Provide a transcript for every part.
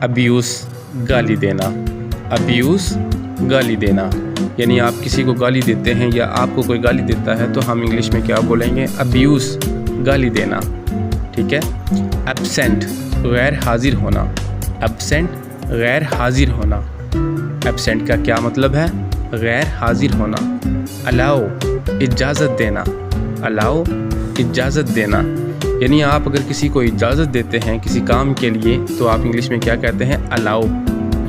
Abuse गाली देना, abuse गाली देना। यानी आप किसी को गाली देते हैं या आपको कोई गाली देता है तो हम इंग्लिश में क्या बोलेंगे? अब्यूज़ गाली देना। ठीक है। एब्सेंट गैर हाजिर होना, एब्सेंट गैर हाजिर होना। एब्सेंट का क्या मतलब है? गैर हाजिर होना। अलाओ इजाज़त देना, अलाओ इजाज़त देना। यानी आप अगर किसी को इजाज़त देते हैं किसी काम के लिए तो आप इंग्लिश में क्या कहते हैं? अलाओ।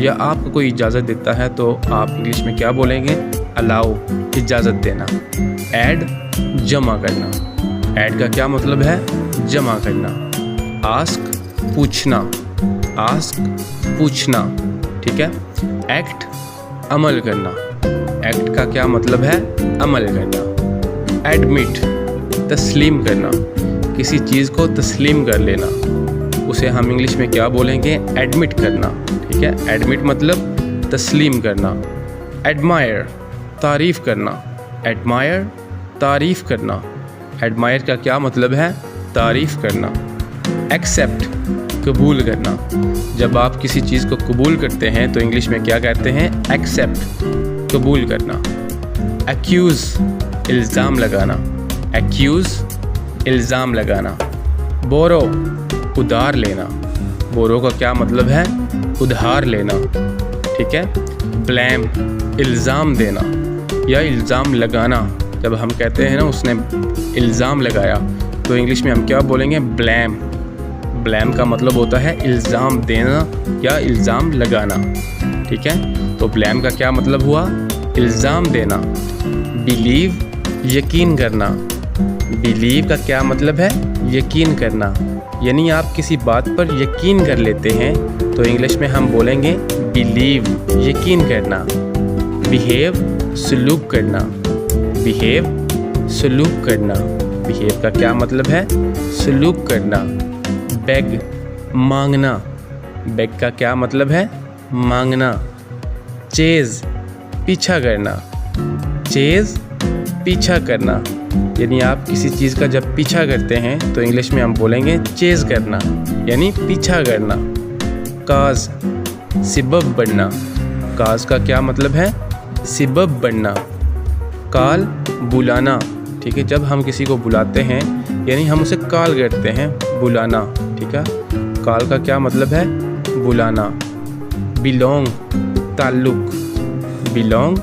या आपको कोई इजाज़त देता है तो आप इंग्लिश में क्या बोलेंगे? अलाओ इजाज़त देना। ऐड जमा करना, ऐड का क्या मतलब है? जमा करना। आस्क पूछना, आस्क पूछना। ठीक है। एक्ट अमल करना, एक्ट का क्या मतलब है? अमल करना। एडमिट तस्लीम करना, किसी चीज़ को तस्लीम कर लेना, उसे हम इंग्लिश में क्या बोलेंगे? एडमिट करना। ठीक है। एडमिट मतलब तस्लीम करना। एडमायर तारीफ़ करना, एडमायर तारीफ़ करना। एडमायर का क्या मतलब है? तारीफ़ करना। एक्सेप्ट कबूल करना, जब आप किसी चीज़ को कबूल करते हैं तो इंग्लिश में क्या कहते हैं? एक्सेप्ट कबूल करना। एक्यूज़ इल्ज़ाम लगाना, एक्यूज़ इल्ज़ाम लगाना। बोरो उधार लेना, बोरो का क्या मतलब है? उधार लेना। ठीक है। ब्लेम इल्ज़ाम देना या इल्ज़ाम लगाना, जब हम कहते हैं ना उसने इल्ज़ाम लगाया तो इंग्लिश में हम क्या बोलेंगे? ब्लेम। ब्लेम का मतलब होता है इल्ज़ाम देना या इल्ज़ाम लगाना। ठीक है। तो ब्लेम का क्या मतलब हुआ? इल्ज़ाम देना। बिलीव यकीन करना, बिलीव का क्या मतलब है? यकीन करना। यानी आप किसी बात पर यकीन कर लेते हैं तो इंग्लिश में हम बोलेंगे बिलीव यकीन करना। बिहेव सलूक करना, बिहेव सलूक करना। बिहेव का क्या मतलब है? सलूक करना। बेग मांगना, बेग का क्या मतलब है? मांगना। चेज़ पीछा करना, चेज़ पीछा करना। यानी आप किसी चीज़ का जब पीछा करते हैं तो इंग्लिश में हम बोलेंगे चेज़ करना, यानी पीछा करना। काज सिबब बनना, काज का क्या मतलब है? सिबब बनना। कॉल बुलाना, ठीक है। जब हम किसी को बुलाते हैं यानी हम उसे कॉल करते हैं, बुलाना। ठीक है। कॉल का क्या मतलब है? बुलाना। बिलोंग ताल्लुक़, बिलोंग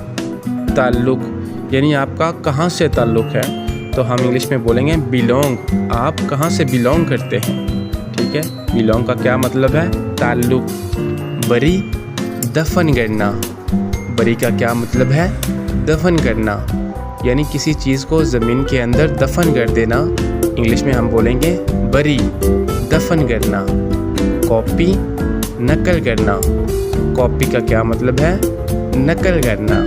ताल्लुक़। यानी आपका कहाँ से ताल्लुक़ है तो हम इंग्लिश में बोलेंगे बिलोंग। आप कहाँ से बिलोंग करते हैं? ठीक है। बिलोंग का क्या मतलब है? ताल्लुक़। बरी दफन करना, बरी का क्या मतलब है? दफन करना। यानी किसी चीज़ को ज़मीन के अंदर दफन कर देना, इंग्लिश में हम बोलेंगे बरी दफन करना। कॉपी नकल करना, कॉपी का क्या मतलब है? नकल करना।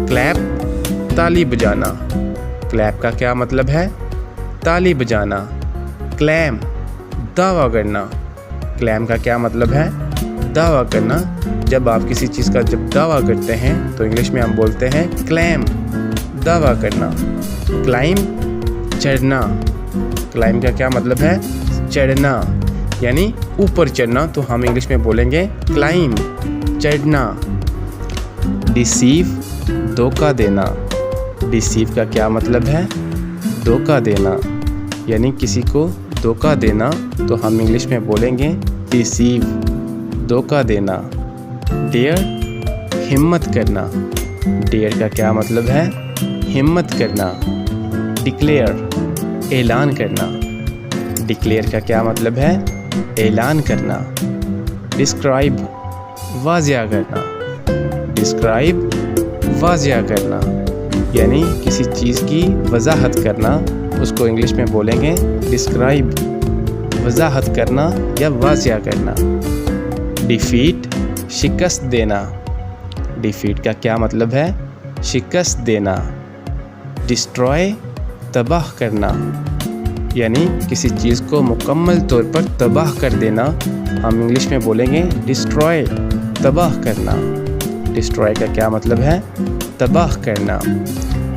क्लैप ताली बजाना, क्लैप का क्या मतलब है? ताली बजाना। क्लेम दावा करना, क्लेम का क्या मतलब है? दावा करना। जब आप किसी चीज़ का जब दावा करते हैं तो इंग्लिश में हम बोलते हैं क्लेम, दावा करना। क्लाइम चढ़ना, क्लाइम का क्या मतलब है? चढ़ना, यानी ऊपर चढ़ना, तो हम इंग्लिश में बोलेंगे क्लाइम, चढ़ना। डिसीव धोखा देना, डिसीव का क्या मतलब है? धोखा देना। यानी किसी को धोखा देना तो हम इंग्लिश में बोलेंगे डिसीव, धोखा देना। डेयर हिम्मत करना, डेयर का क्या मतलब है? हिम्मत करना। डिक्लेयर ऐलान करना, डिक्लेयर का क्या मतलब है? ऐलान करना। डिस्क्राइब वाज़िया करना, डिस्क्राइब वाज़िया करना। यानी किसी चीज़ की वजाहत करना, उसको इंग्लिश में बोलेंगे डिस्क्राइब, वजाहत करना या वाज़िया करना। डिफीट शिकस्त देना, डिफीट का क्या मतलब है? शिकस्त देना। डिस्ट्रॉय तबाह करना, यानी किसी चीज़ को मुकम्मल तौर पर तबाह कर देना, हम इंग्लिश में बोलेंगे डिस्ट्रॉय, तबाह करना। डिस्ट्रॉय का क्या मतलब है? तबाह करना।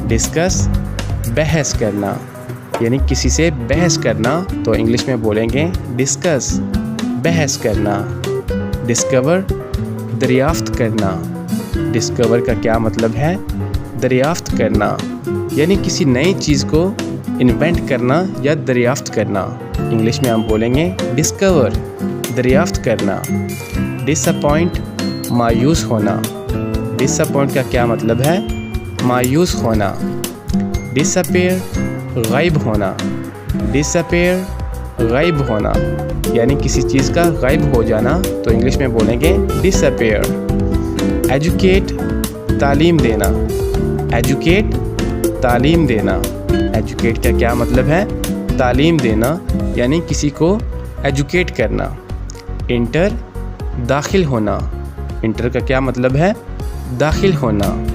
डिस्कस बहस करना, यानी किसी से बहस करना, तो इंग्लिश में बोलेंगे डिस्कस, बहस करना। डिस्कवर दरियाफ्त करना। डिस्कवर का क्या मतलब है? दरियाफ्त करना, यानी किसी नई चीज़ को इन्वेंट करना या दरियाफ्त करना। इंग्लिश में हम बोलेंगे डिस्कवर, दरियाफ्त करना। डिसअपॉइंट, मायूस होना। डिसअपॉइंट का क्या मतलब है? मायूस होना। डिसअपेयर, गायब होना। डिसअपेयर, गायब होना, यानी किसी चीज़ का गायब हो जाना, तो इंग्लिश में बोलेंगे डिसअपेयर। एजुकेट, तालीम देना। एजुकेट, तालीम देना। एजुकेट का क्या मतलब है? तालीम देना, यानी किसी को एजुकेट करना। इंटर, दाखिल होना। इंटर का क्या मतलब है? दाखिल होना।